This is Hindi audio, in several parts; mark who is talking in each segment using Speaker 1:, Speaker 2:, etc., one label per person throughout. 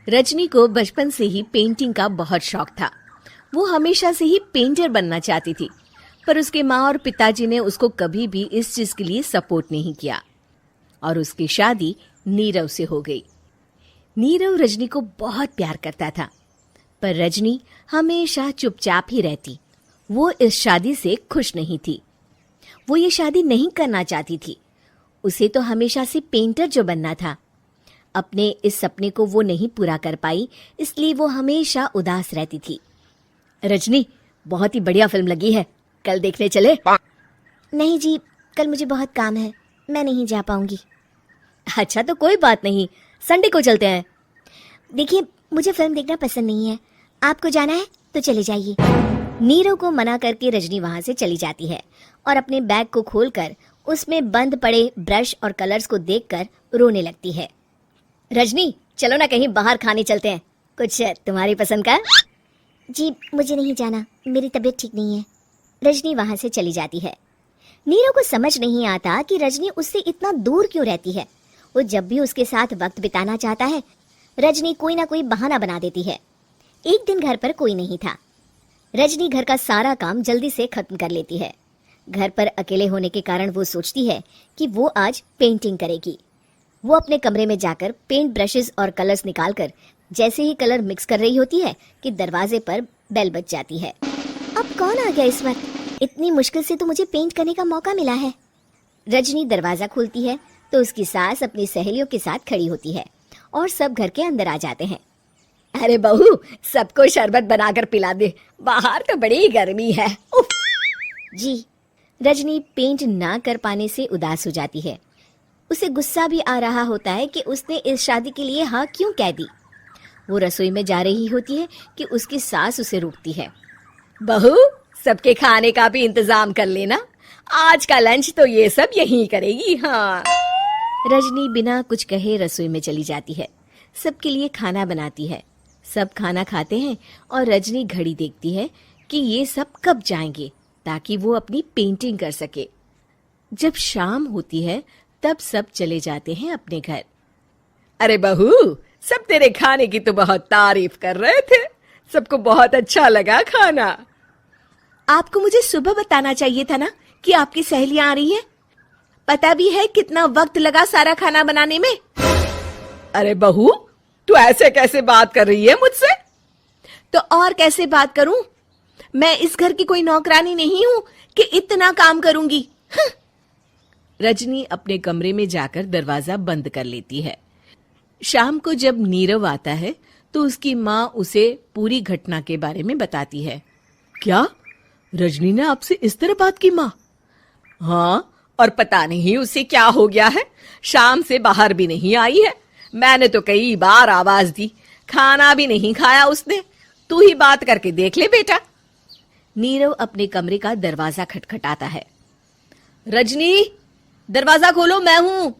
Speaker 1: रजनी को बचपन से ही पेंटिंग का बहुत शौक था। वो हमेशा से ही पेंटर बनना चाहती थी, पर उसके माँ और पिताजी ने उसको कभी भी इस चीज के लिए सपोर्ट नहीं किया और उसकी शादी नीरव से हो गई। नीरव रजनी को बहुत प्यार करता था, पर रजनी हमेशा चुपचाप ही रहती। वो इस शादी से खुश नहीं थी। वो ये शादी नहीं करना चाहती थी। उसे तो हमेशा से पेंटर जो बनना था। अपने इस सपने को वो नहीं पूरा कर पाई, इसलिए वो हमेशा उदास रहती थी। रजनी, बहुत ही बढ़िया फिल्म लगी है, कल देखने चले?
Speaker 2: नहीं जी, कल मुझे बहुत काम है, मैं नहीं जा पाऊंगी।
Speaker 1: अच्छा तो कोई बात नहीं, संडे को चलते हैं।
Speaker 2: देखिए, मुझे फिल्म देखना पसंद नहीं है। आपको जाना है तो चले जाइए। नीरव को मना करके रजनी वहां से चली जाती है और अपने बैग को खोलकर उसमें बंद पड़े ब्रश और कलर्स को देखकर रोने लगती है।
Speaker 1: रजनी, चलो ना कहीं बाहर खाने चलते हैं, कुछ तुम्हारी पसंद का।
Speaker 2: जी, मुझे नहीं जाना, मेरी तबीयत ठीक नहीं है। रजनी वहां से चली जाती है। नीरव को समझ नहीं आता कि रजनी उससे इतना दूर क्यों रहती है। वो जब भी उसके साथ वक्त बिताना चाहता है, रजनी कोई ना कोई बहाना बना देती है। एक दिन घर पर कोई नहीं था। रजनी घर का सारा काम जल्दी से खत्म कर लेती है। घर पर अकेले होने के कारण वो सोचती है कि वो आज पेंटिंग करेगी। वो अपने कमरे में जाकर पेंट ब्रशेस और कलर्स निकालकर जैसे ही कलर मिक्स कर रही होती है कि दरवाजे पर बेल बज जाती है। अब कौन आ गया इस वक्त? इतनी मुश्किल से तो मुझे पेंट करने का मौका मिला है। रजनी दरवाजा खोलती है तो उसकी सास अपनी सहेलियों के साथ खड़ी होती है और सब घर के अंदर आ जाते हैं।
Speaker 1: अरे बहू, सबको शरबत बनाकर पिला दे, बाहर तो बड़ी गर्मी है। उफ।
Speaker 2: जी। रजनी पेंट ना कर पाने से उदास हो जाती है। उसे गुस्सा भी आ रहा होता है कि उसने इस शादी के लिए हाँ क्यों कह दी। वो रसोई में जा रही होती है कि उसकी सास उसे रोकती है।
Speaker 1: बहू, सबके खाने का भी इंतजाम कर लेना, आज का लंच तो ये सब यहीं करेगी। हाँ। रजनी बिना कुछ कहे रसोई में चली जाती है। सबके लिए खाना बनाती है। सब खाना खाते हैं और रजनी घड़ी देखती है कि ये सब कब जाएंगे ताकि वो अपनी पेंटिंग कर सके। जब शाम होती है तब सब चले जाते हैं अपने घर। अरे बहू, सब तेरे खाने की तो बहुत तारीफ कर रहे थे, सबको बहुत अच्छा लगा खाना। आपको मुझे सुबह बताना चाहिए था ना कि आपकी सहेलियां आ रही हैं। पता भी है कितना वक्त लगा सारा खाना बनाने में। अरे बहू, तू ऐसे कैसे बात कर रही है मुझसे? तो और कैसे बात करूं? मैं इस घर की कोई नौकरानी नहीं हूं कि इतना काम करूंगी। रजनी अपने कमरे में जाकर दरवाजा बंद कर लेती है। शाम को जब नीरव आता है तो उसकी माँ उसे पूरी घटना के बारे में बताती है। क्या रजनी ने आपसे इस तरह बात की माँ? हाँ, और पता नहीं उसे क्या हो गया है, शाम से बाहर भी नहीं आई है। मैंने तो कई बार आवाज दी, खाना भी नहीं खाया उसने। तू ही बात करके देख ले बेटा। नीरव अपने कमरे का दरवाजा खटखटाता है। रजनी, दरवाजा खोलो, मैं हूं।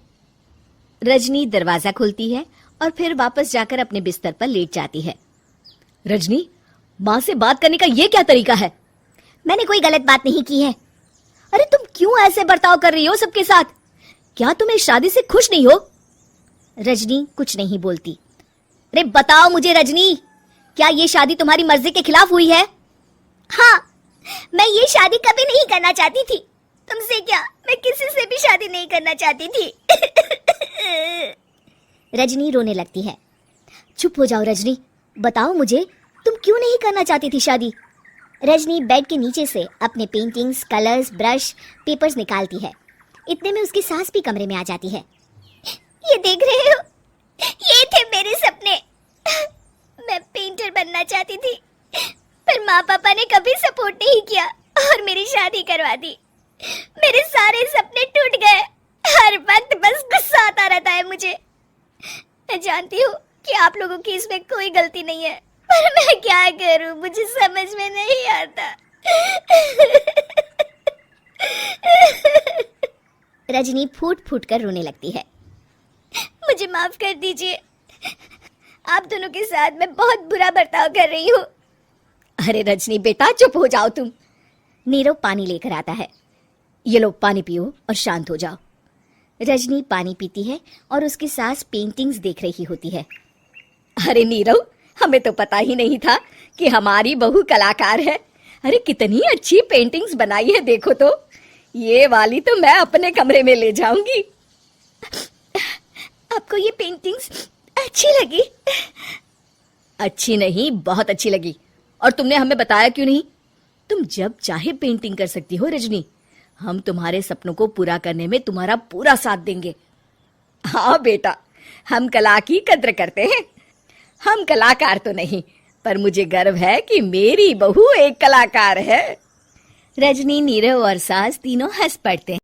Speaker 1: रजनी दरवाजा खोलती है और फिर वापस जाकर अपने बिस्तर पर लेट जाती है। रजनी, माँ से बात करने का ये क्या तरीका है?
Speaker 2: मैंने कोई गलत बात नहीं की है।
Speaker 1: अरे तुम क्यों ऐसे बर्ताव कर रही हो सबके साथ? क्या तुम इस शादी से खुश नहीं हो?
Speaker 2: रजनी कुछ नहीं बोलती।
Speaker 1: अरे बताओ मुझे रजनी, क्या ये शादी तुम्हारी मर्जी के खिलाफ हुई है?
Speaker 2: हाँ, मैं ये शादी कभी नहीं करना चाहती थी। तुमसे क्या, मैं किसी से भी शादी नहीं करना चाहती थी। रजनी रोने लगती है।
Speaker 1: चुप हो जाओ रजनी, बताओ मुझे, तुम क्यों नहीं करना चाहती थी शादी?
Speaker 2: रजनी बेड के नीचे से अपने पेंटिंग्स, कलर्स, ब्रश, पेपर्स निकालती है। इतने में उसकी सास भी कमरे में आ जाती है। ये देख रहे हो, ये थे मेरे सपने। मैं पेंटर बनना चाहती थी, पर माँ पापा ने कभी सपोर्ट नहीं किया और मेरी शादी करवा दी। मेरे सारे सपने टूट गए। हर वक्त बस गुस्सा आता रहता है मुझे। मैं जानती हूँ कि आप लोगों की इसमें कोई गलती नहीं है, पर मैं क्या करूँ, मुझे समझ में नहीं आता। रजनी फूट फूट कर रोने लगती है। मुझे माफ कर दीजिए, आप दोनों के साथ मैं बहुत बुरा बर्ताव कर रही हूँ।
Speaker 1: अरे रजनी बेटा, चुप हो जाओ तुम।
Speaker 2: नीरव पानी लेकर आता है।
Speaker 1: ये लो पानी पियो और शांत हो जाओ।
Speaker 2: रजनी पानी पीती है और उसकी सास पेंटिंग्स देख रही होती है।
Speaker 1: अरे नीरव, हमें तो पता ही नहीं था कि हमारी बहू कलाकार है। अरे कितनी अच्छी पेंटिंग्स बनाई है, देखो तो। ये वाली तो मैं अपने कमरे में ले जाऊंगी।
Speaker 2: आपको ये पेंटिंग्स अच्छी लगी?
Speaker 1: अच्छी नहीं, बहुत अच्छी लगी। और तुमने हमें बताया क्यों नहीं? तुम जब चाहे पेंटिंग कर सकती हो रजनी। हम तुम्हारे सपनों को पूरा करने में तुम्हारा पूरा साथ देंगे। हाँ बेटा, हम कला की कद्र करते हैं। हम कलाकार तो नहीं, पर मुझे गर्व है कि मेरी बहू एक कलाकार है। रजनी, नीरव और सास तीनों हंस पड़ते हैं।